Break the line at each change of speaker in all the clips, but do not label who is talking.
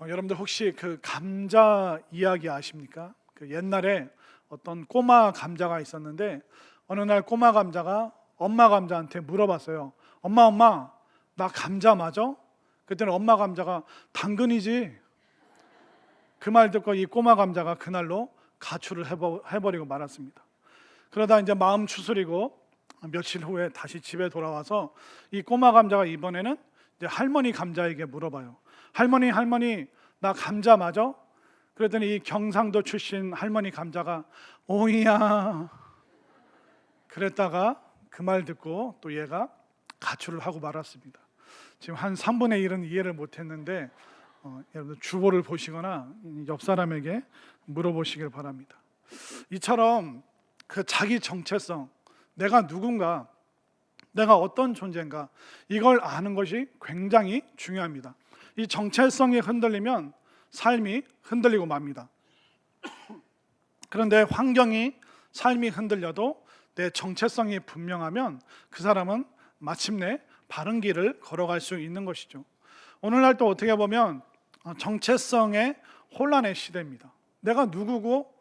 여러분들 혹시 그 감자 이야기 아십니까? 그 옛날에 어떤 꼬마 감자가 있었는데 어느 날 꼬마 감자가 엄마 감자한테 물어봤어요. 엄마, 나 감자 맞아? 그랬더니 엄마 감자가 당근이지. 그 말 듣고 이 꼬마 감자가 그날로 가출을 해버리고 말았습니다. 그러다 이제 마음 추스리고 며칠 후에 다시 집에 돌아와서 이 꼬마 감자가 이번에는 이제 할머니 감자에게 물어봐요. 할머니, 나 감자 맞아? 그랬더니 이 경상도 출신 할머니 감자가 오이야. 그랬다가 그 말 듣고 또 얘가 가출을 하고 말았습니다. 지금 한 3분의 1은 이해를 못했는데 여러분들 주보를 보시거나 옆 사람에게 물어보시길 바랍니다. 이처럼 그 자기 정체성, 내가 누군가, 내가 어떤 존재인가, 이걸 아는 것이 굉장히 중요합니다. 이 정체성이 흔들리면 삶이 흔들리고 맙니다. 그런데 환경이, 삶이 흔들려도 내 정체성이 분명하면 그 사람은 마침내 바른 길을 걸어갈 수 있는 것이죠. 오늘날 또 어떻게 보면 정체성의 혼란의 시대입니다. 내가 누구고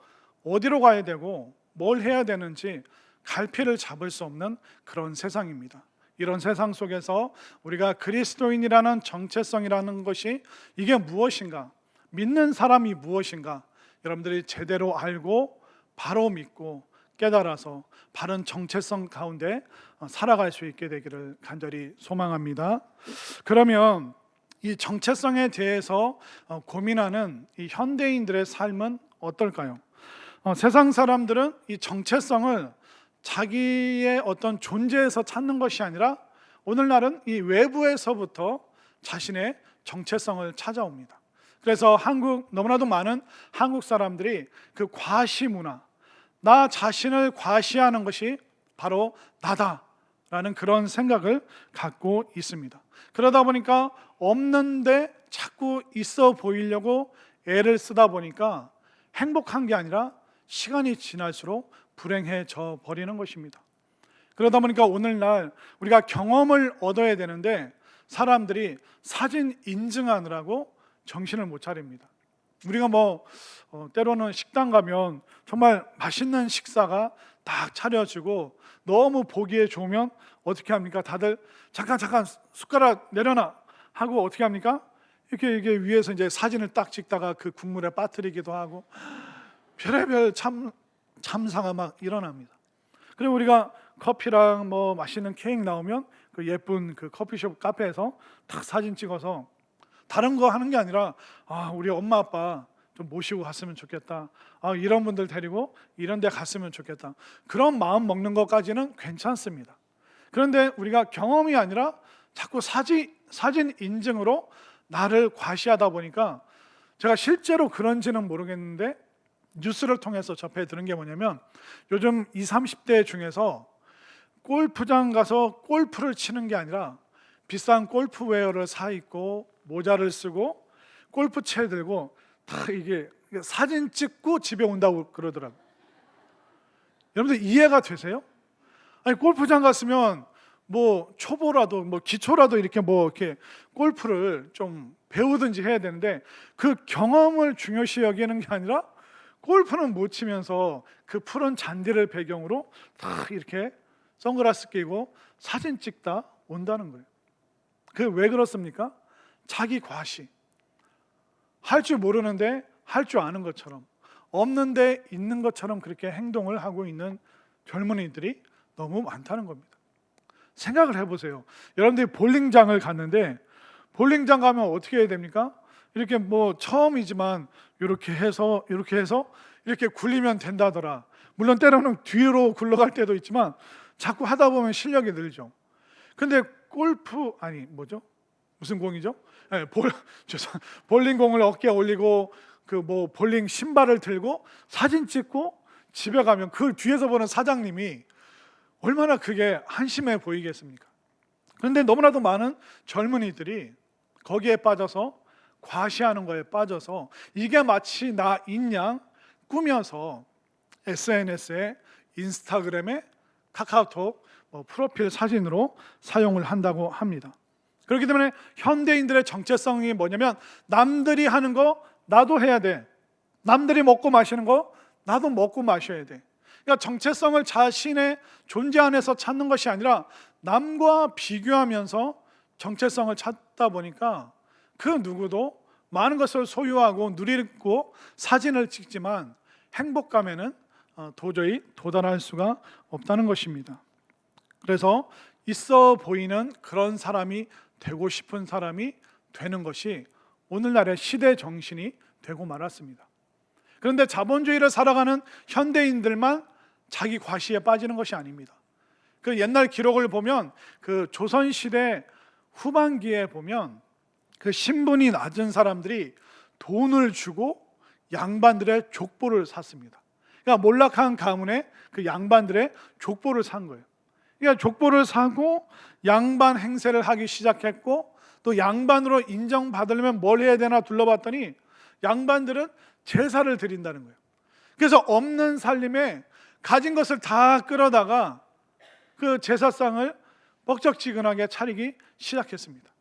어디로 가야 되고 뭘 해야 되는지 갈피를 잡을 수 없는 그런 세상입니다. 이런 세상 속에서 우리가 그리스도인이라는 정체성이라는 것이 이게 무엇인가, 믿는 사람이 무엇인가, 여러분들이 제대로 알고 바로 믿고 깨달아서 바른 정체성 가운데 살아갈 수 있게 되기를 간절히 소망합니다. 그러면 이 정체성에 대해서 고민하는 이 현대인들의 삶은 어떨까요? 세상 사람들은 이 정체성을 자기의 어떤 존재에서 찾는 것이 아니라 오늘날은 이 외부에서부터 자신의 정체성을 찾아옵니다. 그래서 너무나도 많은 한국 사람들이 그 과시 문화, 나 자신을 과시하는 것이 바로 나다라는 그런 생각을 갖고 있습니다. 그러다 보니까 없는데 자꾸 있어 보이려고 애를 쓰다 보니까 행복한 게 아니라 시간이 지날수록 불행해져 버리는 것입니다. 그러다 보니까 오늘날 우리가 경험을 얻어야 되는데 사람들이 사진 인증하느라고 정신을 못 차립니다. 우리가 때로는 식당 가면 정말 맛있는 식사가 딱 차려지고 너무 보기에 좋으면 어떻게 합니까? 다들 잠깐 숟가락 내려놔 하고 어떻게 합니까? 이게 위에서 이제 사진을 딱 찍다가 그 국물에 빠뜨리기도 하고 별의별 참사가 막 일어납니다. 그리고 우리가 커피랑 맛있는 케이크 나오면 그 예쁜 그 커피숍 카페에서 딱 사진 찍어서 다른 거 하는 게 아니라 우리 엄마 아빠 좀 모시고 갔으면 좋겠다. 이런 분들 데리고 이런 데 갔으면 좋겠다. 그런 마음 먹는 것까지는 괜찮습니다. 그런데 우리가 경험이 아니라 자꾸 사진 인증으로 나를 과시하다 보니까 제가 실제로 그런지는 모르겠는데 뉴스를 통해서 접해 들은 게 뭐냐면 요즘 20, 30대 중에서 골프장 가서 골프를 치는 게 아니라 비싼 골프웨어를 사 입고 모자를 쓰고 골프채 들고 다 이게 사진 찍고 집에 온다고 그러더라고요. 여러분들 이해가 되세요? 아니 골프장 갔으면 초보라도 기초라도 이렇게 골프를 좀 배우든지 해야 되는데 그 경험을 중요시 여기는 게 아니라 골프는 못 치면서 그 푸른 잔디를 배경으로 다 이렇게 선글라스 끼고 사진 찍다 온다는 거예요. 그 왜 그렇습니까? 자기 과시. 할 줄 모르는데 할 줄 아는 것처럼, 없는데 있는 것처럼 그렇게 행동을 하고 있는 젊은이들이 너무 많다는 겁니다. 생각을 해보세요. 여러분들이 볼링장을 갔는데 볼링장 가면 어떻게 해야 됩니까? 이렇게 처음이지만 이렇게 해서 이렇게 굴리면 된다더라. 물론 때로는 뒤로 굴러갈 때도 있지만 자꾸 하다 보면 실력이 늘죠. 근데 무슨 공이죠? 네, 볼링공을 어깨에 올리고 볼링 신발을 들고 사진 찍고 집에 가면 그 뒤에서 보는 사장님이 얼마나 그게 한심해 보이겠습니까? 그런데 너무나도 많은 젊은이들이 거기에 빠져서 과시하는 거에 빠져서 이게 마치 나인 양 꾸며서 SNS에 인스타그램에 카카오톡 프로필 사진으로 사용을 한다고 합니다. 그렇기 때문에 현대인들의 정체성이 뭐냐면 남들이 하는 거 나도 해야 돼. 남들이 먹고 마시는 거 나도 먹고 마셔야 돼. 그러니까 정체성을 자신의 존재 안에서 찾는 것이 아니라 남과 비교하면서 정체성을 찾다 보니까 그 누구도 많은 것을 소유하고 누리고 사진을 찍지만 행복감에는 도저히 도달할 수가 없다는 것입니다. 그래서 있어 보이는 그런 사람이 되고 싶은 사람이 되는 것이 오늘날의 시대 정신이 되고 말았습니다. 그런데 자본주의를 살아가는 현대인들만 자기 과시에 빠지는 것이 아닙니다. 그 옛날 기록을 보면 그 조선시대 후반기에 보면 그 신분이 낮은 사람들이 돈을 주고 양반들의 족보를 샀습니다. 그러니까 몰락한 가문에 그 양반들의 족보를 산 거예요. 그러니까 족보를 사고 양반 행세를 하기 시작했고, 또 양반으로 인정받으려면 뭘 해야 되나 둘러봤더니 양반들은 제사를 드린다는 거예요. 그래서 없는 살림에 가진 것을 다 끌어다가 그 제사상을 뻑적지근하게 차리기 시작했습니다.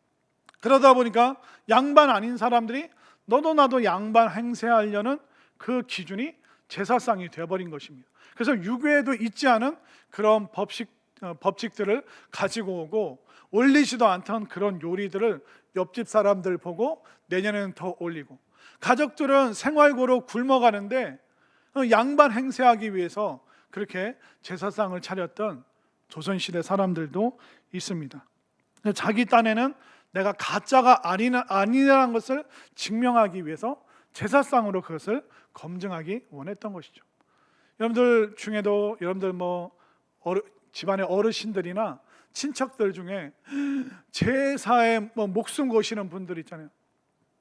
그러다 보니까 양반 아닌 사람들이 너도 나도 양반 행세하려는 그 기준이 제사상이 되어버린 것입니다. 그래서 유교에도 있지 않은 그런 법칙들을 가지고 오고, 올리지도 않던 그런 요리들을 옆집 사람들 보고 내년에는 더 올리고, 가족들은 생활고로 굶어가는데 양반 행세하기 위해서 그렇게 제사상을 차렸던 조선시대 사람들도 있습니다. 자기 딴에는 내가 가짜가 아니라는 것을 증명하기 위해서 제사상으로 그것을 검증하기 원했던 것이죠. 여러분들 중에도 여러분들 집안의 어르신들이나 친척들 중에 제사에 목숨 거시는 분들 있잖아요.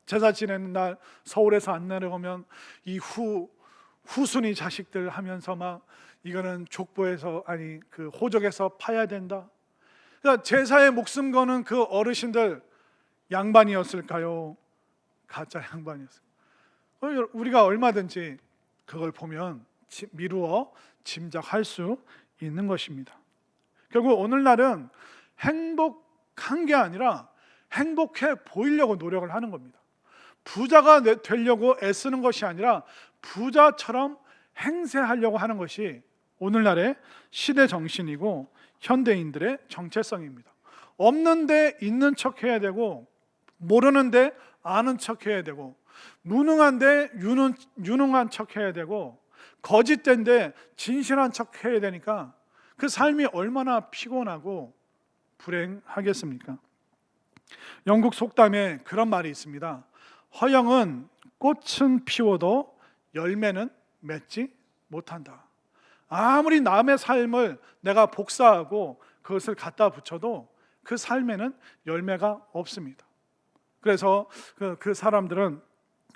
제사 지내는 날 서울에서 안 내려오면 이 후순위 자식들 하면서 막 이거는 족보에서 그 호적에서 파야 된다. 그러니까 제사에 목숨 거는 그 어르신들 양반이었을까요? 가짜 양반이었을까요? 우리가 얼마든지 그걸 보면 미루어 짐작할 수 있는 것입니다. 결국 오늘날은 행복한 게 아니라 행복해 보이려고 노력을 하는 겁니다. 부자가 되려고 애쓰는 것이 아니라 부자처럼 행세하려고 하는 것이 오늘날의 시대 정신이고 현대인들의 정체성입니다. 없는데 있는 척 해야 되고, 모르는데 아는 척 해야 되고, 무능한데 유능한 척 해야 되고, 거짓된데 진실한 척 해야 되니까 그 삶이 얼마나 피곤하고 불행하겠습니까? 영국 속담에 그런 말이 있습니다. 허영은 꽃은 피워도 열매는 맺지 못한다. 아무리 남의 삶을 내가 복사하고 그것을 갖다 붙여도 그 삶에는 열매가 없습니다. 그래서 그 사람들은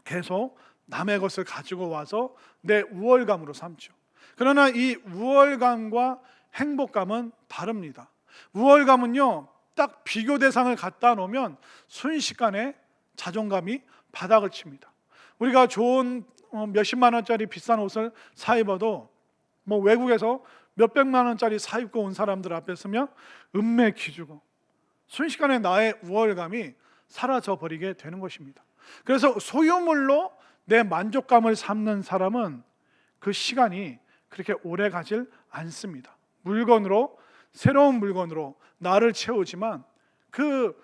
계속 남의 것을 가지고 와서 내 우월감으로 삼죠. 그러나 이 우월감과 행복감은 다릅니다. 우월감은요, 딱 비교 대상을 갖다 놓으면 순식간에 자존감이 바닥을 칩니다. 우리가 좋은 몇십만 원짜리 비싼 옷을 사 입어도 외국에서 몇백만 원짜리 사 입고 온 사람들 앞에 서면 음매 기주고 순식간에 나의 우월감이 사라져 버리게 되는 것입니다. 그래서 소유물로 내 만족감을 삼는 사람은 그 시간이 그렇게 오래 가질 않습니다. 물건으로, 새로운 물건으로 나를 채우지만 그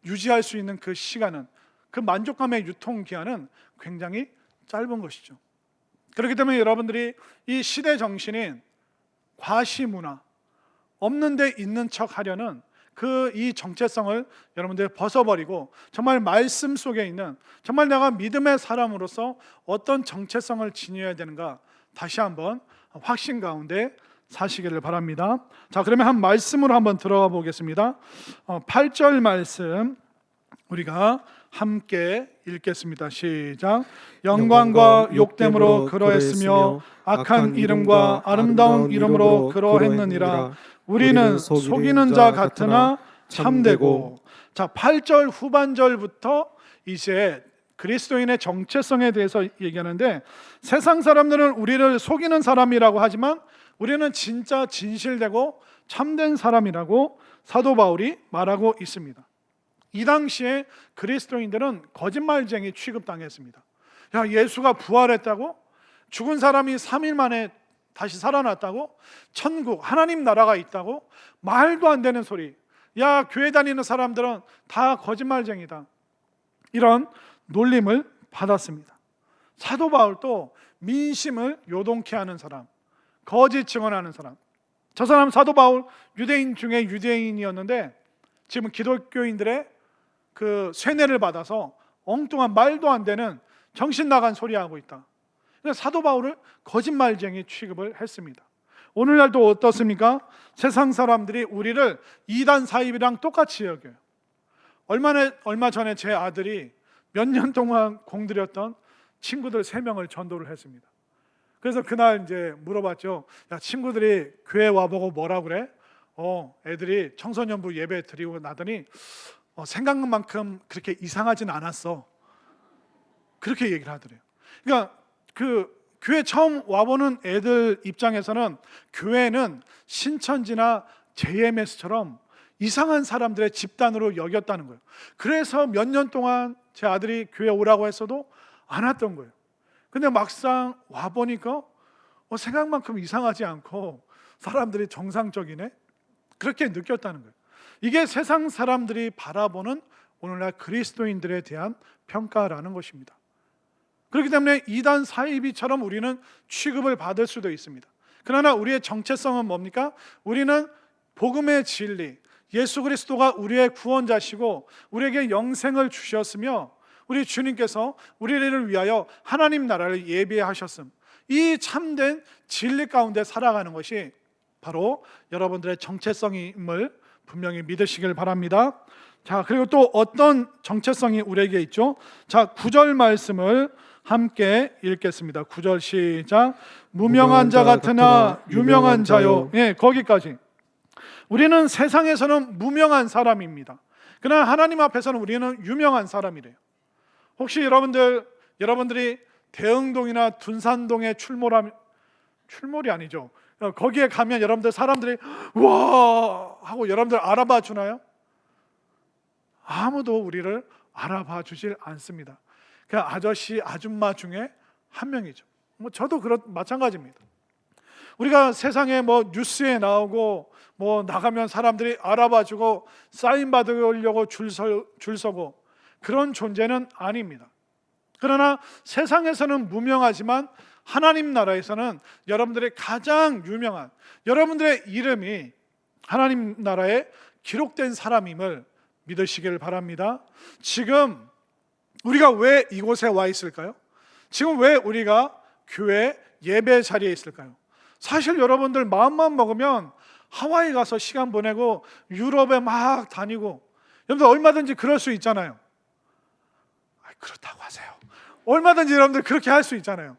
유지할 수 있는 그 시간은, 그 만족감의 유통기한은 굉장히 짧은 것이죠. 그렇기 때문에 여러분들이 이 시대 정신인 과시문화, 없는 데 있는 척 하려는 이 정체성을 여러분들 벗어버리고 정말 말씀 속에 있는, 정말 내가 믿음의 사람으로서 어떤 정체성을 지녀야 되는가 다시 한번 확신 가운데 사시기를 바랍니다. 자, 그러면 한 말씀으로 한번 들어가 보겠습니다. 8절 말씀 우리가 함께 읽겠습니다. 시작. 영광과 욕됨으로 그러했으며 악한 이름과 아름다운 이름으로 그러했느니라. 우리는 속이는 자 같으나 참되고. 자, 8절 후반절부터 이제 그리스도인의 정체성에 대해서 얘기하는데, 세상 사람들은 우리를 속이는 사람이라고 하지만 우리는 진짜 진실되고 참된 사람이라고 사도 바울이 말하고 있습니다. 이 당시에 그리스도인들은 거짓말쟁이 취급당했습니다. 야, 예수가 부활했다고? 죽은 사람이 3일 만에 다시 살아났다고? 천국, 하나님 나라가 있다고? 말도 안 되는 소리. 야, 교회 다니는 사람들은 다 거짓말쟁이다. 이런 놀림을 받았습니다. 사도 바울도 민심을 요동케 하는 사람, 거짓 증언하는 사람, 저 사람 사도 바울 유대인 중에 유대인이었는데 지금 기독교인들의 그 쇠뇌를 받아서 엉뚱한 말도 안 되는 정신 나간 소리 하고 있다. 사도 바울을 거짓말쟁이 취급을 했습니다. 오늘날도 어떻습니까? 세상 사람들이 우리를 이단 사입이랑 똑같이 여겨요. 얼마 전에 제 아들이 몇 년 동안 공들였던 친구들 3명을 전도를 했습니다. 그래서 그날 이제 물어봤죠. 야, 친구들이 교회 와보고 뭐라 그래? 애들이 청소년부 예배 드리고 나더니 생각한 만큼 그렇게 이상하진 않았어. 그렇게 얘기를 하더래요. 그러니까 그 교회 처음 와보는 애들 입장에서는 교회는 신천지나 JMS처럼 이상한 사람들의 집단으로 여겼다는 거예요. 그래서 몇 년 동안 제 아들이 교회 오라고 했어도 안 왔던 거예요. 근데 막상 와보니까 생각만큼 이상하지 않고 사람들이 정상적이네? 그렇게 느꼈다는 거예요. 이게 세상 사람들이 바라보는 오늘날 그리스도인들에 대한 평가라는 것입니다. 그렇기 때문에 이단 사이비처럼 우리는 취급을 받을 수도 있습니다. 그러나 우리의 정체성은 뭡니까? 우리는 복음의 진리, 예수 그리스도가 우리의 구원자시고 우리에게 영생을 주셨으며 우리 주님께서 우리를 위하여 하나님 나라를 예비하셨음, 이 참된 진리 가운데 살아가는 것이 바로 여러분들의 정체성임을 분명히 믿으시길 바랍니다. 자, 그리고 또 어떤 정체성이 우리에게 있죠? 자, 9절 말씀을 함께 읽겠습니다. 9절 시작. 무명한 자 같으나 유명한 자요. 예, 거기까지. 우리는 세상에서는 무명한 사람입니다. 그러나 하나님 앞에서는 우리는 유명한 사람이래요. 혹시 여러분들이 대흥동이나 둔산동에 출몰이 아니죠. 거기에 가면 여러분들 사람들이 와 하고 여러분들 알아봐 주나요? 아무도 우리를 알아봐 주질 않습니다. 그냥 아저씨, 아줌마 중에 한 명이죠. 저도 마찬가지입니다. 우리가 세상에 뉴스에 나오고 나가면 사람들이 알아봐 주고 사인 받으려고 줄 서고 그런 존재는 아닙니다. 그러나 세상에서는 무명하지만 하나님 나라에서는 여러분들의 가장 유명한, 여러분들의 이름이 하나님 나라에 기록된 사람임을 믿으시길 바랍니다. 지금 우리가 왜 이곳에 와 있을까요? 지금 왜 우리가 교회 예배 자리에 있을까요? 사실 여러분들 마음만 먹으면 하와이 가서 시간 보내고 유럽에 막 다니고, 여러분들 얼마든지 그럴 수 있잖아요. 그렇다고 하세요. 얼마든지 여러분들 그렇게 할 수 있잖아요.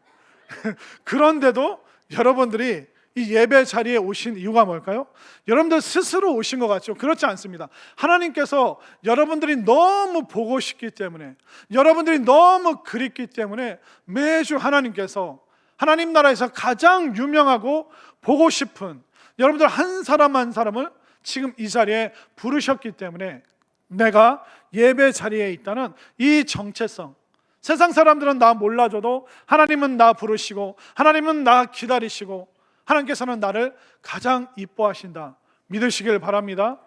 그런데도 여러분들이 이 예배 자리에 오신 이유가 뭘까요? 여러분들 스스로 오신 것 같죠? 그렇지 않습니다. 하나님께서 여러분들이 너무 보고 싶기 때문에, 여러분들이 너무 그립기 때문에 매주 하나님께서 하나님 나라에서 가장 유명하고 보고 싶은 여러분들 한 사람 한 사람을 지금 이 자리에 부르셨기 때문에 내가 예배 자리에 있다는 이 정체성, 세상 사람들은 나 몰라줘도 하나님은 나 부르시고 하나님은 나 기다리시고 하나님께서는 나를 가장 이뻐하신다 믿으시길 바랍니다.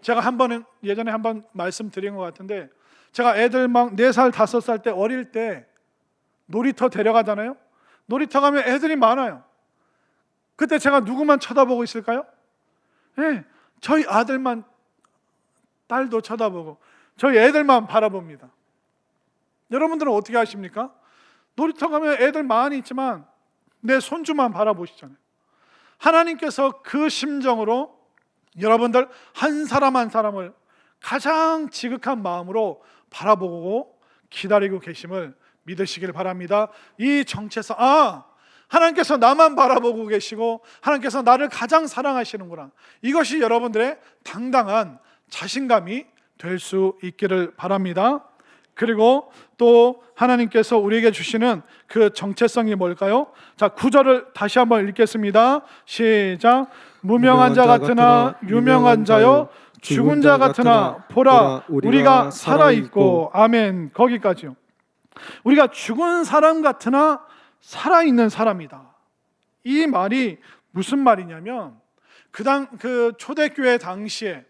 제가 예전에 한번 말씀드린 것 같은데, 제가 애들 막 4살 5살 때 어릴 때 놀이터 데려가잖아요. 놀이터 가면 애들이 많아요. 그때 제가 누구만 쳐다보고 있을까요? 네, 저희 아들만, 딸도 쳐다보고 저희 애들만 바라봅니다. 여러분들은 어떻게 하십니까? 놀이터 가면 애들 많이 있지만 내 손주만 바라보시잖아요. 하나님께서 그 심정으로 여러분들 한 사람 한 사람을 가장 지극한 마음으로 바라보고 기다리고 계심을 믿으시길 바랍니다. 이 정체성, 하나님께서 나만 바라보고 계시고 하나님께서 나를 가장 사랑하시는구나, 이것이 여러분들의 당당한 자신감이 될 수 있기를 바랍니다. 그리고 또 하나님께서 우리에게 주시는 그 정체성이 뭘까요? 자, 9절을 다시 한번 읽겠습니다. 시작. 무명한 자 같으나 유명한 자요 죽은 자 같으나 보라 우리가 살아있고. 아멘. 거기까지요. 우리가 죽은 사람 같으나 살아있는 사람이다. 이 말이 무슨 말이냐면 그 초대교회 당시에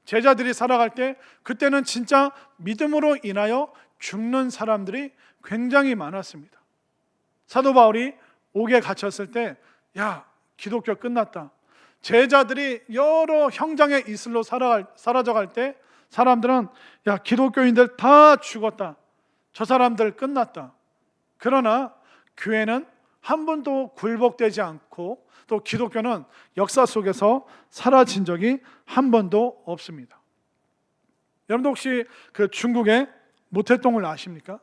제자들이 살아갈 때 그때는 진짜 믿음으로 인하여 죽는 사람들이 굉장히 많았습니다. 사도 바울이 옥에 갇혔을 때 야, 기독교 끝났다. 제자들이 여러 형장의 이슬로 사라져갈 때 사람들은 야, 기독교인들 다 죽었다. 저 사람들 끝났다. 그러나 교회는 한 번도 굴복되지 않고 또 기독교는 역사 속에서 사라진 적이 한 번도 없습니다. 여러분도 혹시 그 중국의 모태똥을 아십니까?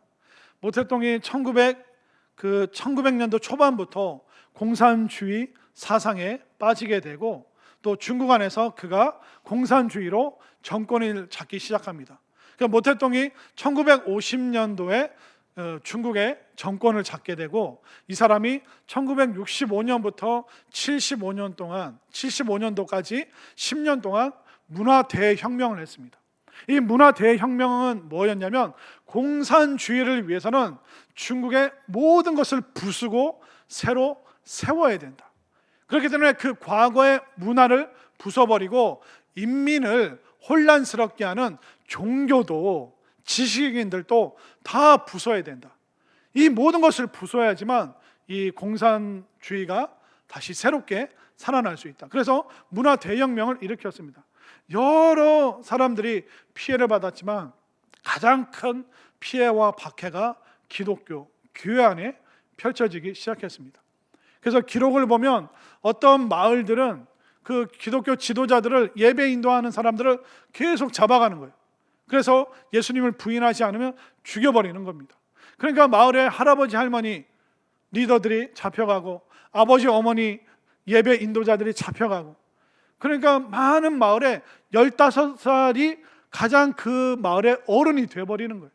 모태똥이 1900년도 초반부터 공산주의 사상에 빠지게 되고 또 중국 안에서 그가 공산주의로 정권을 잡기 시작합니다. 그러니까 모태똥이 1950년도에 중국의 정권을 잡게 되고 이 사람이 1965년부터 75년도까지 10년 동안 문화 대혁명을 했습니다. 이 문화 대혁명은 뭐였냐면 공산주의를 위해서는 중국의 모든 것을 부수고 새로 세워야 된다. 그렇기 때문에 그 과거의 문화를 부숴버리고 인민을 혼란스럽게 하는 종교도 지식인들도 다 부숴야 된다. 이 모든 것을 부숴야지만 이 공산주의가 다시 새롭게 살아날 수 있다. 그래서 문화 대혁명을 일으켰습니다. 여러 사람들이 피해를 받았지만 가장 큰 피해와 박해가 기독교 교회 안에 펼쳐지기 시작했습니다. 그래서 기록을 보면 어떤 마을들은 그 기독교 지도자들을 예배 인도하는 사람들을 계속 잡아가는 거예요. 그래서 예수님을 부인하지 않으면 죽여버리는 겁니다. 그러니까 마을의 할아버지 할머니 리더들이 잡혀가고 아버지 어머니 예배 인도자들이 잡혀가고 그러니까 많은 마을에 15살이 가장 그 마을의 어른이 되어버리는 거예요.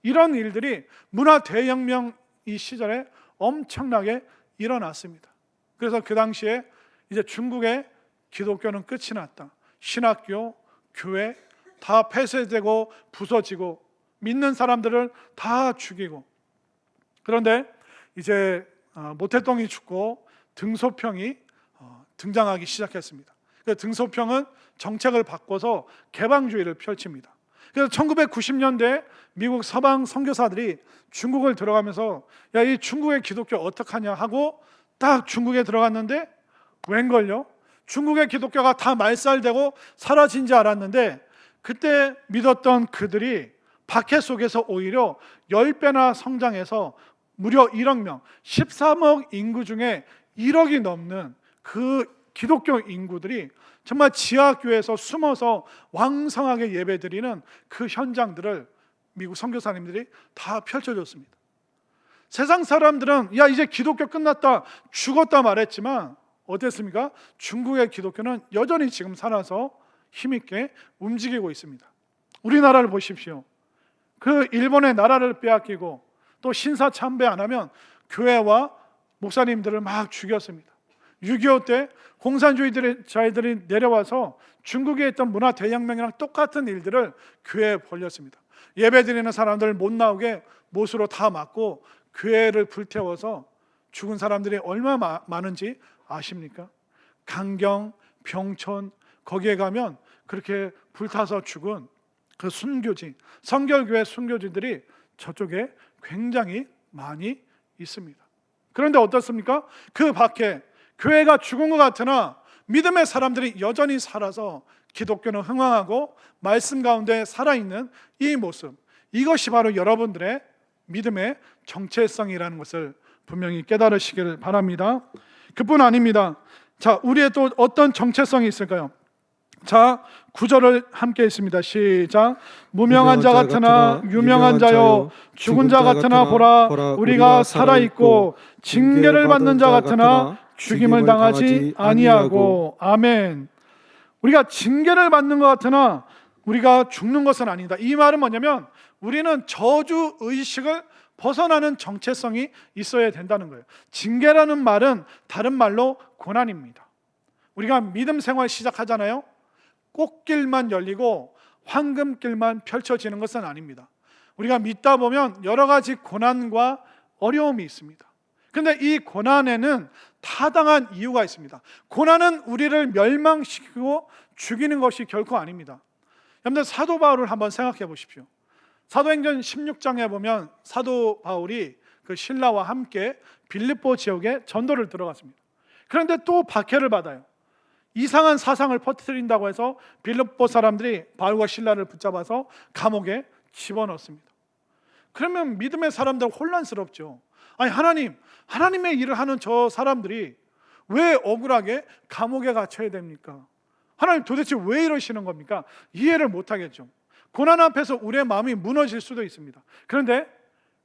이런 일들이 문화 대혁명 이 시절에 엄청나게 일어났습니다. 그래서 그 당시에 이제 중국의 기독교는 끝이 났다. 신학교, 교회 다 폐쇄되고 부서지고 믿는 사람들을 다 죽이고 그런데 이제 모태똥이 죽고 등소평이 등장하기 시작했습니다. 등소평은 정책을 바꿔서 개방주의를 펼칩니다. 그래서 1990년대 미국 서방 선교사들이 중국을 들어가면서 야, 이 중국의 기독교 어떡하냐 하고 딱 중국에 들어갔는데 웬걸요? 중국의 기독교가 다 말살되고 사라진 줄 알았는데 그때 믿었던 그들이 박해 속에서 오히려 10배나 성장해서 무려 1억 명, 13억 인구 중에 1억이 넘는 그 기독교 인구들이 정말 지하교회에서 숨어서 왕성하게 예배드리는 그 현장들을 미국 선교사님들이 다 펼쳐줬습니다. 세상 사람들은 야 이제 기독교 끝났다 죽었다 말했지만 어땠습니까? 중국의 기독교는 여전히 지금 살아서 힘있게 움직이고 있습니다. 우리나라를 보십시오. 그 일본의 나라를 빼앗기고 또 신사참배 안 하면 교회와 목사님들을 막 죽였습니다. 6.25 때 공산주의자들이 내려와서 중국에 있던 문화 대혁명이랑 똑같은 일들을 교회에 벌였습니다. 예배드리는 사람들 못 나오게 못으로 다 막고 교회를 불태워서 죽은 사람들이 얼마나 많은지 아십니까? 강경, 병천 거기에 가면 그렇게 불타서 죽은 그 순교지, 성결교회 순교지들이 저쪽에 굉장히 많이 있습니다. 그런데 어떻습니까? 그 밖에 교회가 죽은 것 같으나 믿음의 사람들이 여전히 살아서 기독교는 흥황하고 말씀 가운데 살아있는 이 모습, 이것이 바로 여러분들의 믿음의 정체성이라는 것을 분명히 깨달으시기를 바랍니다. 그뿐 아닙니다. 자, 우리의 또 어떤 정체성이 있을까요? 자, 9절을 함께 있습니다. 시작. 무명한 자 같으나 유명한 자요 죽은 자 같으나 보라 우리가 살아있고 징계를 받는 자 같으나 죽임을 당하지 아니하고. 아멘. 우리가 징계를 받는 것 같으나 우리가 죽는 것은 아니다. 이 말은 뭐냐면 우리는 저주 의식을 벗어나는 정체성이 있어야 된다는 거예요. 징계라는 말은 다른 말로 고난입니다. 우리가 믿음 생활 시작하잖아요. 꽃길만 열리고 황금길만 펼쳐지는 것은 아닙니다. 우리가 믿다 보면 여러 가지 고난과 어려움이 있습니다. 근데 이 고난에는 타당한 이유가 있습니다. 고난은 우리를 멸망시키고 죽이는 것이 결코 아닙니다. 여러분들 사도 바울을 한번 생각해 보십시오. 사도행전 16장에 보면 사도 바울이 그 신라와 함께 빌립보 지역에 전도를 들어갔습니다. 그런데 또 박해를 받아요. 이상한 사상을 퍼뜨린다고 해서 빌립보 사람들이 바울과 신라를 붙잡아서 감옥에 집어넣습니다. 그러면 믿음의 사람들 혼란스럽죠. 아니 하나님의 일을 하는 저 사람들이 왜 억울하게 감옥에 갇혀야 됩니까? 하나님 도대체 왜 이러시는 겁니까? 이해를 못하겠죠. 고난 앞에서 우리의 마음이 무너질 수도 있습니다. 그런데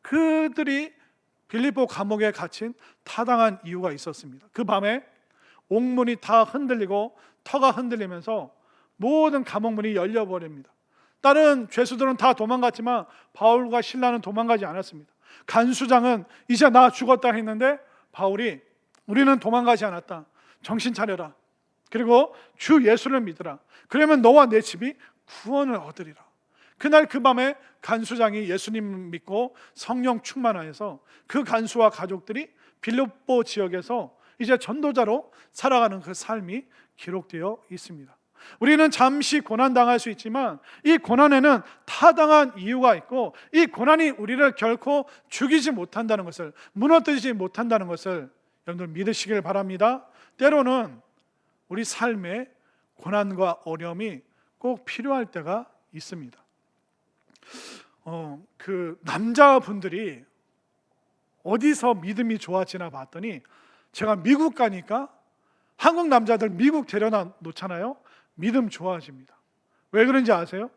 그들이 빌립보 감옥에 갇힌 타당한 이유가 있었습니다. 그 밤에 옥문이 다 흔들리고 터가 흔들리면서 모든 감옥문이 열려버립니다. 다른 죄수들은 다 도망갔지만 바울과 신라는 도망가지 않았습니다. 간수장은 이제 나 죽었다 했는데 바울이 우리는 도망가지 않았다. 정신 차려라. 그리고 주 예수를 믿으라. 그러면 너와 내 집이 구원을 얻으리라. 그날 그 밤에 간수장이 예수님 믿고 성령 충만하여서 그 간수와 가족들이 빌립보 지역에서 이제 전도자로 살아가는 그 삶이 기록되어 있습니다. 우리는 잠시 고난당할 수 있지만 이 고난에는 타당한 이유가 있고 이 고난이 우리를 결코 죽이지 못한다는 것을, 무너뜨리지 못한다는 것을 여러분들 믿으시길 바랍니다. 때로는 우리 삶에 고난과 어려움이 꼭 필요할 때가 있습니다. 그 남자분들이 어디서 믿음이 좋아지나 봤더니 제가 미국 가니까 한국 남자들 미국 데려다 놓잖아요. 믿음 좋아집니다. 왜 그런지 아세요?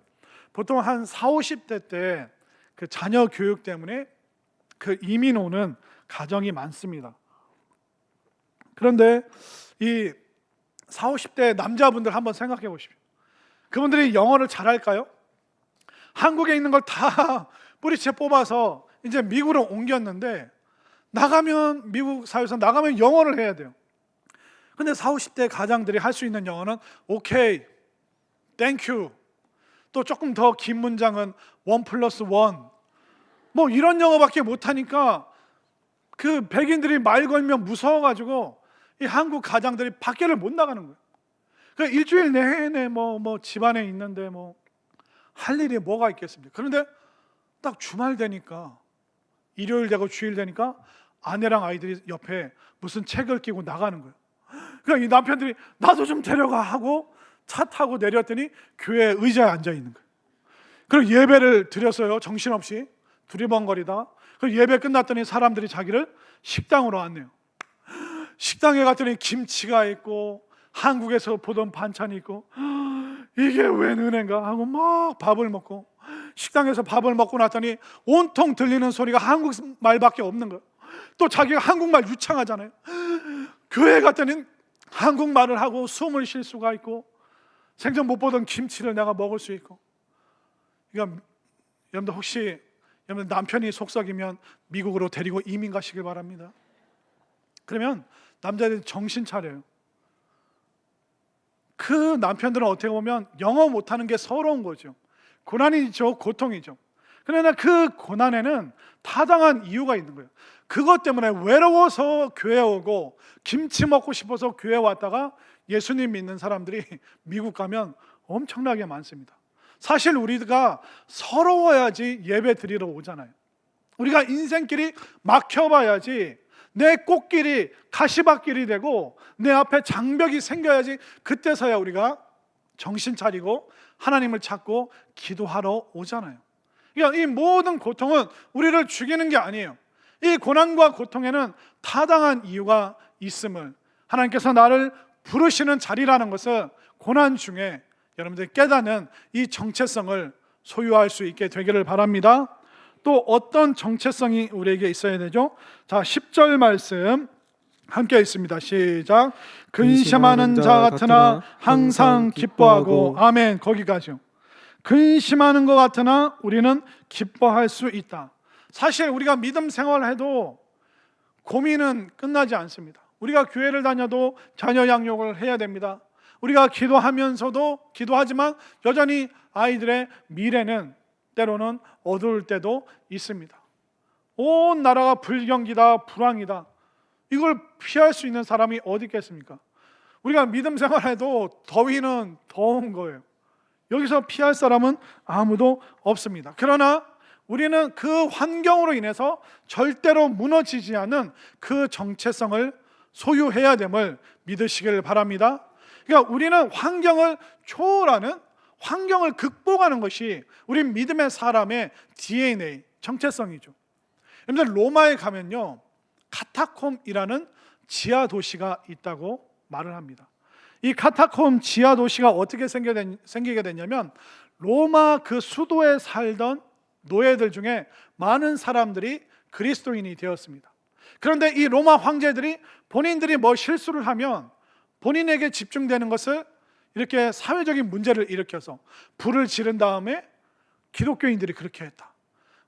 보통 한 40, 50대 때 그 자녀 교육 때문에 그 이민 오는 가정이 많습니다. 그런데 이 40, 50대 남자분들 한번 생각해 보십시오. 그분들이 영어를 잘할까요? 한국에 있는 걸 다 뿌리채 뽑아서 이제 미국으로 옮겼는데 나가면 미국 사회에서 나가면 영어를 해야 돼요. 근데 40, 50대 가장들이 할 수 있는 영어는 오케이, 땡큐, 또 조금 더 긴 문장은 1+1 뭐 이런 영어밖에 못하니까 그 백인들이 말 걸면 무서워가지고 이 한국 가장들이 밖에를 못 나가는 거예요. 그러니까 일주일 내내 뭐 집안에 있는데 뭐 할 일이 뭐가 있겠습니까? 그런데 딱 주말 되니까, 일요일 되고 주일 되니까 아내랑 아이들이 옆에 무슨 책을 끼고 나가는 거예요. 그러니까 이 남편들이 나도 좀 데려가 하고 차 타고 내렸더니 교회 의자에 앉아 있는 거예요. 그리고 예배를 드렸어요. 정신없이 두리번거리다. 그리고 예배 끝났더니 사람들이 자기를 식당으로 안내요. 식당에 갔더니 김치가 있고 한국에서 보던 반찬이 있고 이게 웬 은혜인가 하고 막 밥을 먹고, 식당에서 밥을 먹고 났더니 온통 들리는 소리가 한국말밖에 없는 거예요. 또 자기가 한국말 유창하잖아요. 교회 갔더니 한국말을 하고 숨을 쉴 수가 있고 생전 못 보던 김치를 내가 먹을 수 있고. 그러니까 여러분들 혹시 여러분 남편이 속썩이면 미국으로 데리고 이민 가시길 바랍니다. 그러면 남자들이 정신 차려요. 그 남편들은 어떻게 보면 영어 못하는 게 서러운 거죠. 고난이죠, 고통이죠. 그러나 그 고난에는 타당한 이유가 있는 거예요. 그것 때문에 외로워서 교회 오고 김치 먹고 싶어서 교회 왔다가 예수님 믿는 사람들이 미국 가면 엄청나게 많습니다. 사실 우리가 서러워야지 예배 드리러 오잖아요. 우리가 인생길이 막혀봐야지 내 꽃길이 가시밭길이 되고 내 앞에 장벽이 생겨야지 그때서야 우리가 정신 차리고 하나님을 찾고 기도하러 오잖아요. 그러니까 이 모든 고통은 우리를 죽이는 게 아니에요. 이 고난과 고통에는 타당한 이유가 있음을, 하나님께서 나를 부르시는 자리라는 것을 고난 중에 여러분들이 깨닫는 이 정체성을 소유할 수 있게 되기를 바랍니다. 또 어떤 정체성이 우리에게 있어야 되죠? 자, 10절 말씀 함께 있습니다. 시작. 근심하는 자 같으나 항상 기뻐하고. 아멘. 거기까지요. 근심하는 것 같으나 우리는 기뻐할 수 있다. 사실 우리가 믿음 생활을 해도 고민은 끝나지 않습니다. 우리가 교회를 다녀도 자녀 양육을 해야 됩니다. 우리가 기도하면서도 기도하지만 여전히 아이들의 미래는 때로는 어두울 때도 있습니다. 온 나라가 불경기다, 불황이다. 이걸 피할 수 있는 사람이 어디 있겠습니까? 우리가 믿음 생활해도 더위는 더운 거예요. 여기서 피할 사람은 아무도 없습니다. 그러나 우리는 그 환경으로 인해서 절대로 무너지지 않는 그 정체성을 소유해야 됨을 믿으시길 바랍니다. 그러니까 우리는 환경을 초월하는, 환경을 극복하는 것이 우리 믿음의 사람의 DNA, 정체성이죠. 여러분들 로마에 가면요, 카타콤이라는 지하 도시가 있다고 말을 합니다. 이 카타콤 지하 도시가 어떻게 생기게 됐냐면, 로마 그 수도에 살던 노예들 중에 많은 사람들이 그리스도인이 되었습니다. 그런데 이 로마 황제들이 본인들이 뭐 실수를 하면 본인에게 집중되는 것을 이렇게 사회적인 문제를 일으켜서 불을 지른 다음에 기독교인들이 그렇게 했다.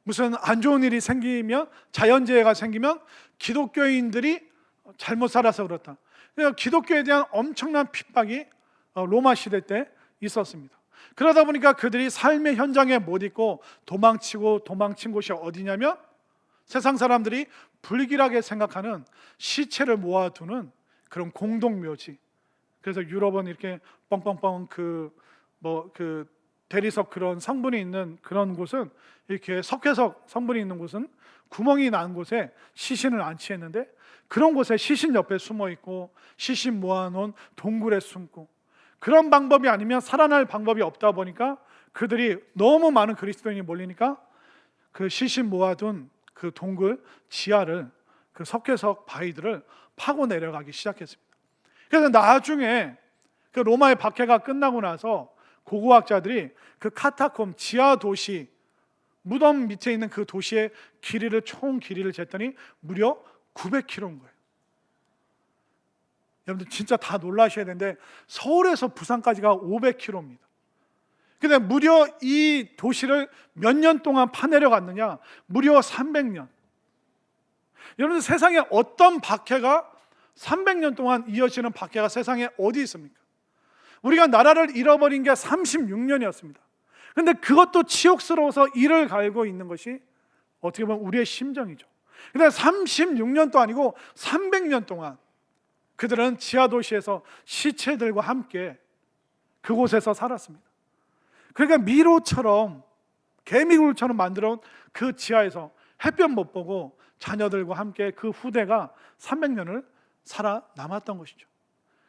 무슨 안 좋은 일이 생기면, 자연재해가 생기면 기독교인들이 잘못 살아서 그렇다. 그러니까 기독교에 대한 엄청난 핍박이 로마 시대 때 있었습니다. 그러다 보니까 그들이 삶의 현장에 못 있고 도망친 곳이 어디냐면, 세상 사람들이 불길하게 생각하는 시체를 모아두는 그런 공동묘지. 그래서 유럽은 이렇게 뻥뻥뻥 그 대리석 그런 성분이 있는 그런 곳은, 이렇게 석회석 성분이 있는 곳은 구멍이 난 곳에 시신을 안치했는데, 그런 곳에 시신 옆에 숨어 있고 시신 모아놓은 동굴에 숨고, 그런 방법이 아니면 살아날 방법이 없다 보니까 그들이 너무 많은 그리스도인이 몰리니까 그 시신 모아둔 그 동굴 지하를, 그 석회석 바위들을 파고 내려가기 시작했습니다. 그래서 나중에 그 로마의 박해가 끝나고 나서 고고학자들이 그 카타콤 지하 도시, 무덤 밑에 있는 그 도시의 총 길이를 쟀더니 무려 900km인 거예요. 여러분들 진짜 다 놀라셔야 되는데, 서울에서 부산까지가 500km입니다. 근데 무려 이 도시를 몇 년 동안 파내려갔느냐? 무려 300년. 여러분들, 세상에 어떤 박해가 300년 동안 이어지는 박해가 세상에 어디 있습니까? 우리가 나라를 잃어버린 게 36년이었습니다. 그런데 그것도 치욕스러워서 이를 갈고 있는 것이 어떻게 보면 우리의 심정이죠. 근데 36년도 아니고 300년 동안 그들은 지하도시에서 시체들과 함께 그곳에서 살았습니다. 그러니까 미로처럼, 개미굴처럼 만들어온 그 지하에서 햇볕 못 보고 자녀들과 함께 그 후대가 300년을 살아남았던 것이죠.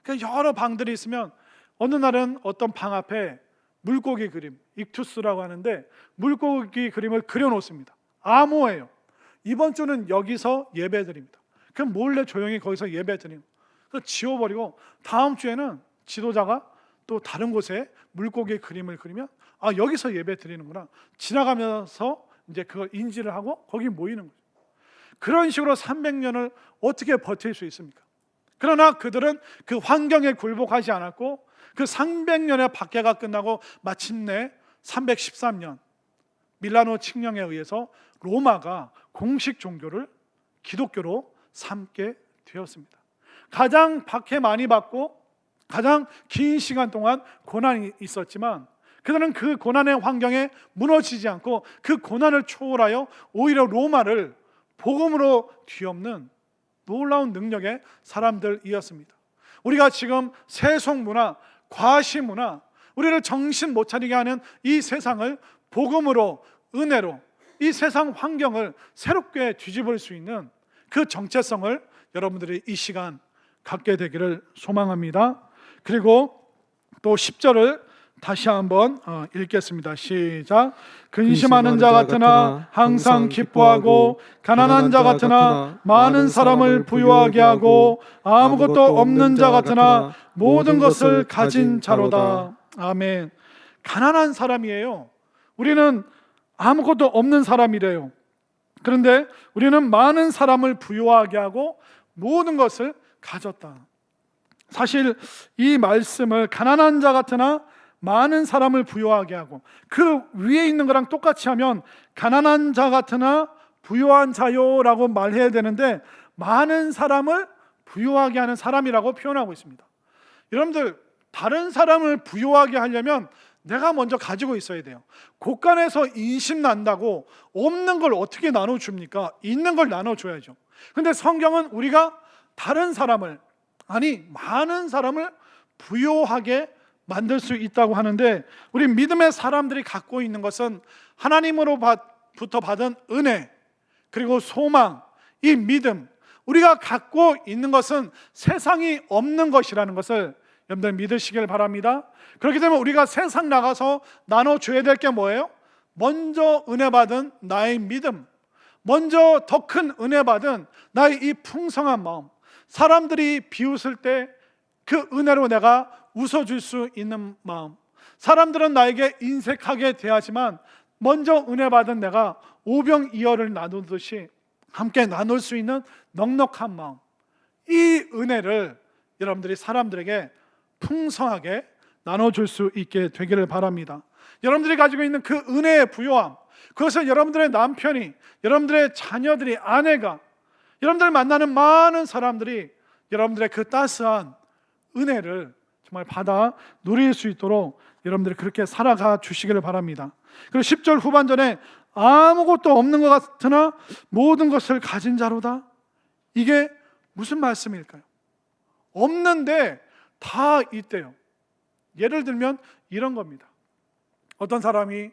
그러니까 여러 방들이 있으면 어느 날은 어떤 방 앞에 물고기 그림, 익투스라고 하는데 물고기 그림을 그려놓습니다. 암호예요. 이번 주는 여기서 예배드립니다. 그럼 몰래 조용히 거기서 예배드립니다. 그래서 지워버리고 다음 주에는 지도자가 또 다른 곳에 물고기 그림을 그리면, 아, 여기서 예배 드리는구나. 지나가면서 이제 그걸 인지를 하고 거기 모이는 거죠. 그런 식으로 300년을 어떻게 버틸 수 있습니까? 그러나 그들은 그 환경에 굴복하지 않았고, 그 300년의 박해가 끝나고 마침내 313년 밀라노 칙령에 의해서 로마가 공식 종교를 기독교로 삼게 되었습니다. 가장 박해 많이 받고 가장 긴 시간 동안 고난이 있었지만, 그들은 그 고난의 환경에 무너지지 않고 그 고난을 초월하여 오히려 로마를 복음으로 뒤엎는 놀라운 능력의 사람들이었습니다. 우리가 지금 세속문화, 과시문화, 우리를 정신 못 차리게 하는 이 세상을 복음으로, 은혜로 이 세상 환경을 새롭게 뒤집을 수 있는 그 정체성을 여러분들이 이 시간 갖게 되기를 소망합니다. 그리고 또 10절을 다시 한번 읽겠습니다. 시작. 근심하는 자 같으나 항상 기뻐하고, 가난한 자 같으나 많은 사람을 부유하게 하고, 아무것도 없는 자 같으나 모든 것을 가진 자로다. 아멘. 가난한 사람이에요. 우리는 아무것도 없는 사람이래요. 그런데 우리는 많은 사람을 부유하게 하고 모든 것을 가졌다. 사실 이 말씀을 가난한 자 같으나 많은 사람을 부유하게 하고, 그 위에 있는 거랑 똑같이 하면 가난한 자 같으나 부유한 자요라고 말해야 되는데, 많은 사람을 부유하게 하는 사람이라고 표현하고 있습니다. 여러분들, 다른 사람을 부유하게 하려면 내가 먼저 가지고 있어야 돼요. 곳간에서 인심 난다고 없는 걸 어떻게 나눠줍니까? 있는 걸 나눠줘야죠. 근데 성경은 우리가 다른 사람을, 아니 많은 사람을 부유하게 만들 수 있다고 하는데, 우리 믿음의 사람들이 갖고 있는 것은 하나님으로부터 받은 은혜, 그리고 소망, 이 믿음, 우리가 갖고 있는 것은 세상이 없는 것이라는 것을 여러분들 믿으시길 바랍니다. 그렇기 때문에 우리가 세상 나가서 나눠줘야 될 게 뭐예요? 먼저 은혜 받은 나의 믿음, 먼저 더 큰 은혜 받은 나의 이 풍성한 마음, 사람들이 비웃을 때 그 은혜로 내가 웃어줄 수 있는 마음, 사람들은 나에게 인색하게 대하지만 먼저 은혜 받은 내가 오병이어를 나누듯이 함께 나눌 수 있는 넉넉한 마음, 이 은혜를 여러분들이 사람들에게 풍성하게 나눠줄 수 있게 되기를 바랍니다. 여러분들이 가지고 있는 그 은혜의 부요함, 그것을 여러분들의 남편이, 여러분들의 자녀들이, 아내가, 여러분들 만나는 많은 사람들이 여러분들의 그 따스한 은혜를 정말 받아 누릴 수 있도록 여러분들이 그렇게 살아가 주시기를 바랍니다. 그리고 10절 후반전에 아무것도 없는 것 같으나 모든 것을 가진 자로다, 이게 무슨 말씀일까요? 없는데 다 있대요. 예를 들면 이런 겁니다. 어떤 사람이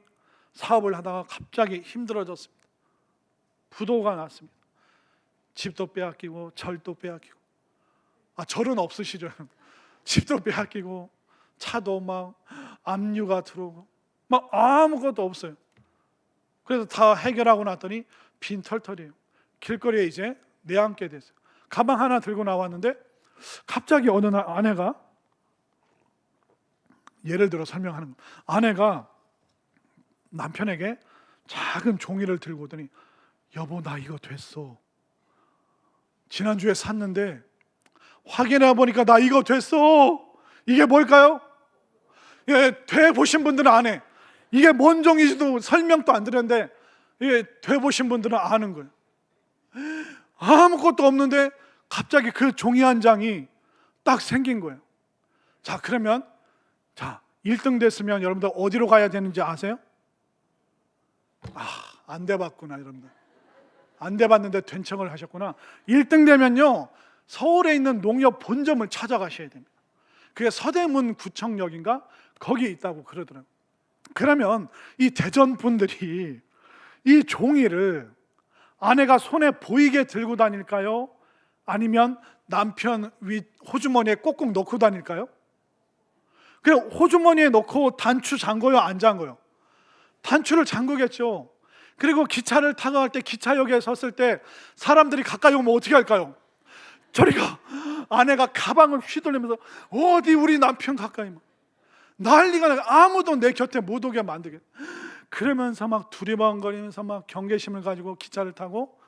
사업을 하다가 갑자기 힘들어졌습니다. 부도가 났습니다. 집도 빼앗기고 절도 빼앗기고, 절은 없으시죠? 집도 빼앗기고 차도 막 압류가 들어오고 막 아무것도 없어요. 그래서 다 해결하고 났더니 빈털털이에요. 길거리에 이제 내앉게 됐어요. 가방 하나 들고 나왔는데 갑자기 어느 날 아내가, 예를 들어 설명하는 거, 아내가 남편에게 작은 종이를 들고 오더니, 여보 나 이거 됐어. 지난주에 샀는데 확인해 보니까 나 이거 됐어. 이게 뭘까요? 예, 돼 보신 분들은 아네. 이게 뭔 종인지도 설명도 안 드렸는데, 예, 돼 보신 분들은 아는 거예요. 아무것도 없는데 갑자기 그 종이 한 장이 딱 생긴 거예요. 자, 그러면 1등 됐으면 여러분들 어디로 가야 되는지 아세요? 안 돼봤구나. 여러분들 안 돼봤는데 된 척을 하셨구나. 1등 되면요, 서울에 있는 농협 본점을 찾아가셔야 됩니다. 그게 서대문 구청역인가 거기에 있다고 그러더라고요. 그러면 이 대전 분들이 이 종이를 아내가 손에 보이게 들고 다닐까요? 아니면 남편 위 호주머니에 꼭꼭 넣고 다닐까요? 그냥 호주머니에 넣고 단추 잠궈요, 안 잠궈요? 단추를 잠그겠죠. 그리고 기차를 타고 갈 때, 기차역에 섰을 때 사람들이 가까이 오면 어떻게 할까요? 저리가, 아내가 가방을 휘둘리면서 어디 우리 남편 가까이, 난리가 나요. 아무도 내 곁에 못 오게 만들게. 그러면서 막 두리번거리면서 막 경계심을 가지고 기차를 타고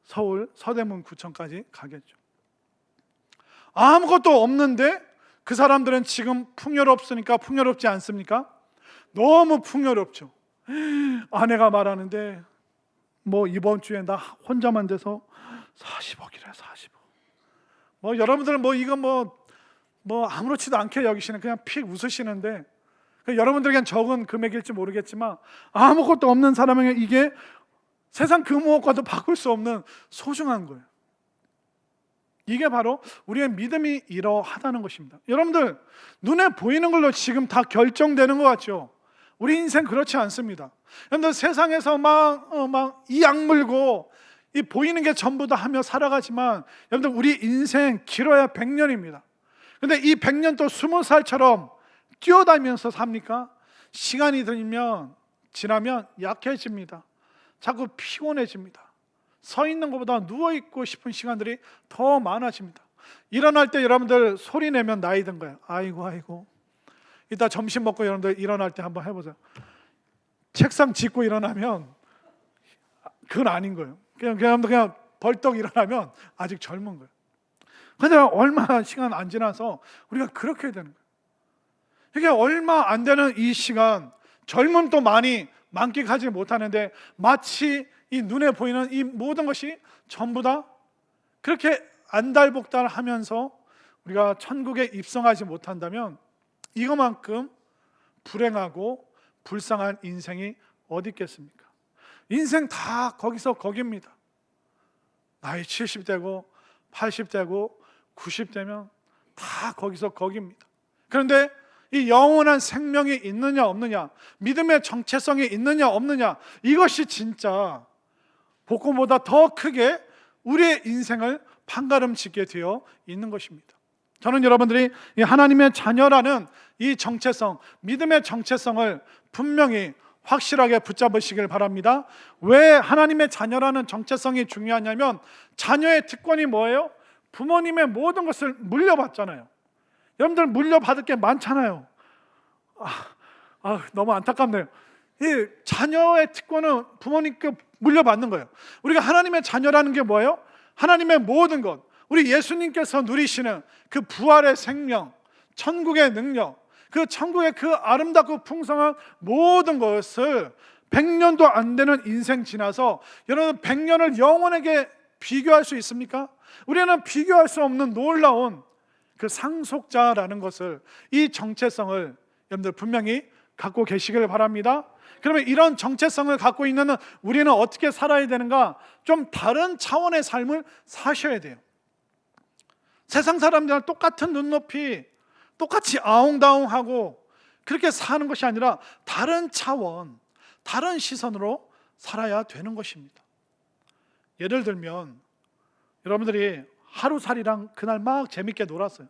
서울 서대문 구청까지 가겠죠. 아무것도 없는데 그 사람들은 지금 풍요롭습니까? 풍요롭지 않습니까? 너무 풍요롭죠. 아내가 말하는데 이번 주에 나 혼자만 돼서 40억이래. 40억. 여러분들은 이거 아무렇지도 않게 여기시는, 그냥 픽 웃으시는데, 여러분들에겐 적은 금액일지 모르겠지만 아무것도 없는 사람에게 이게 세상 그 무엇과도 바꿀 수 없는 소중한 거예요. 이게 바로 우리의 믿음이 이러하다는 것입니다. 여러분들, 눈에 보이는 걸로 지금 다 결정되는 것 같죠? 우리 인생 그렇지 않습니다. 여러분들, 세상에서 막 이 악물고 이 보이는 게 전부 다 하며 살아가지만, 여러분들 우리 인생 길어야 100년입니다. 근데 이 100년 또 20살처럼 뛰어다니면서 삽니까? 시간이 지나면 약해집니다. 자꾸 피곤해집니다. 서 있는 것보다 누워있고 싶은 시간들이 더 많아집니다. 일어날 때 여러분들 소리 내면 나이 든 거예요. 아이고. 이따 점심 먹고 여러분들 일어날 때 한번 해보세요. 책상 짚고 일어나면 그건 아닌 거예요. 그냥 벌떡 일어나면 아직 젊은 거예요. 근데 얼마 시간 안 지나서 우리가 그렇게 되는 거예요. 이게 얼마 안 되는 이 시간, 젊음도 많이 만끽하지 못하는데 마치 이 눈에 보이는 이 모든 것이 전부 다 그렇게 안달복달하면서 우리가 천국에 입성하지 못한다면 이거만큼 불행하고 불쌍한 인생이 어디 있겠습니까? 인생 다 거기서 거깁니다. 나이 70대고 80대고 90대면 다 거기서 거깁니다. 그런데 이 영원한 생명이 있느냐 없느냐, 믿음의 정체성이 있느냐 없느냐, 이것이 진짜 복권보다 더 크게 우리의 인생을 판가름짓게 되어 있는 것입니다. 저는 여러분들이 이 하나님의 자녀라는 이 정체성, 믿음의 정체성을 분명히 확실하게 붙잡으시길 바랍니다. 왜 하나님의 자녀라는 정체성이 중요하냐면, 자녀의 특권이 뭐예요? 부모님의 모든 것을 물려받잖아요. 여러분들 물려받을 게 많잖아요. 너무 안타깝네요. 이 자녀의 특권은 부모님께 물려받는 거예요. 우리가 하나님의 자녀라는 게 뭐예요? 하나님의 모든 것, 우리 예수님께서 누리시는 그 부활의 생명, 천국의 능력, 그 천국의 그 아름답고 풍성한 모든 것을 100년도 안 되는 인생 지나서, 여러분 100년을 영원하게 비교할 수 있습니까? 우리는 비교할 수 없는 놀라운 그 상속자라는 것을, 이 정체성을 여러분들 분명히 갖고 계시길 바랍니다. 그러면 이런 정체성을 갖고 있는 우리는 어떻게 살아야 되는가? 좀 다른 차원의 삶을 사셔야 돼요. 세상 사람들이랑 똑같은 눈높이, 똑같이 아웅다웅하고 그렇게 사는 것이 아니라 다른 차원, 다른 시선으로 살아야 되는 것입니다. 예를 들면 여러분들이 하루살이랑 그날 막 재밌게 놀았어요.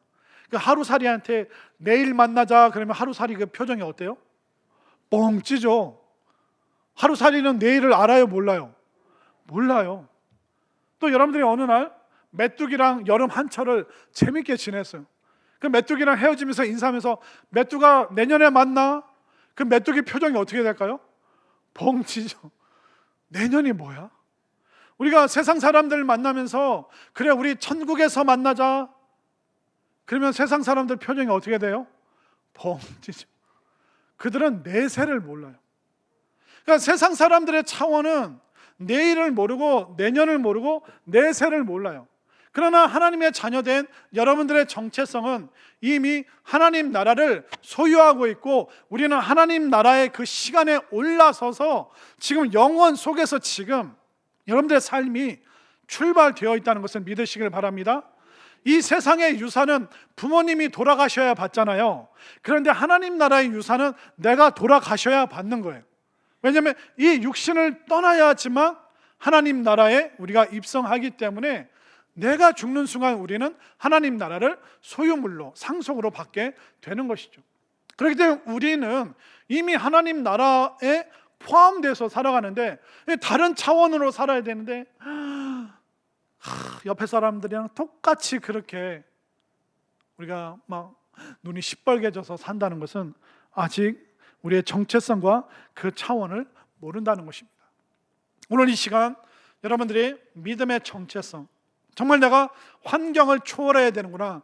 그 하루살이한테 내일 만나자 그러면 하루살이 그 표정이 어때요? 뻥찌죠. 하루살이는 내일을 알아요, 몰라요? 몰라요. 또 여러분들이 어느 날 메뚜기랑 여름 한철을 재밌게 지냈어요. 그 메뚜기랑 헤어지면서 인사하면서 메뚜가 내년에 만나? 그 메뚜기 표정이 어떻게 될까요? 뻥치죠. 내년이 뭐야? 우리가 세상 사람들 만나면서 그래 우리 천국에서 만나자 그러면 세상 사람들 표정이 어떻게 돼요? 뻥치죠. 그들은 내세를 몰라요. 그러니까 세상 사람들의 차원은 내일을 모르고 내년을 모르고 내세를 몰라요. 그러나 하나님의 자녀된 여러분들의 정체성은 이미 하나님 나라를 소유하고 있고, 우리는 하나님 나라의 그 시간에 올라서서 지금 영원 속에서 지금 여러분들의 삶이 출발되어 있다는 것을 믿으시길 바랍니다. 이 세상의 유산은 부모님이 돌아가셔야 받잖아요. 그런데 하나님 나라의 유산은 내가 돌아가셔야 받는 거예요. 왜냐하면 이 육신을 떠나야지만 하나님 나라에 우리가 입성하기 때문에 내가 죽는 순간 우리는 하나님 나라를 소유물로, 상속으로 받게 되는 것이죠. 그렇기 때문에 우리는 이미 하나님 나라에 포함돼서 살아가는데 다른 차원으로 살아야 되는데 옆에 사람들이랑 똑같이 그렇게 우리가 막 눈이 시뻘개져서 산다는 것은 아직 우리의 정체성과 그 차원을 모른다는 것입니다. 오늘 이 시간 여러분들이 믿음의 정체성, 정말 내가 환경을 초월해야 되는구나,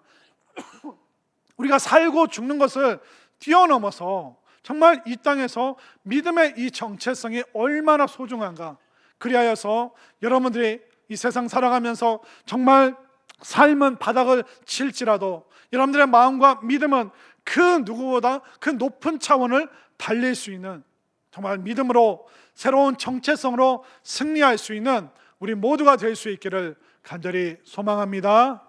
우리가 살고 죽는 것을 뛰어넘어서 정말 이 땅에서 믿음의 이 정체성이 얼마나 소중한가, 그리하여서 여러분들이 이 세상 살아가면서 정말 삶은 바닥을 칠지라도 여러분들의 마음과 믿음은 그 누구보다 그 높은 차원을 달릴 수 있는, 정말 믿음으로 새로운 정체성으로 승리할 수 있는 우리 모두가 될 수 있기를 간절히 소망합니다.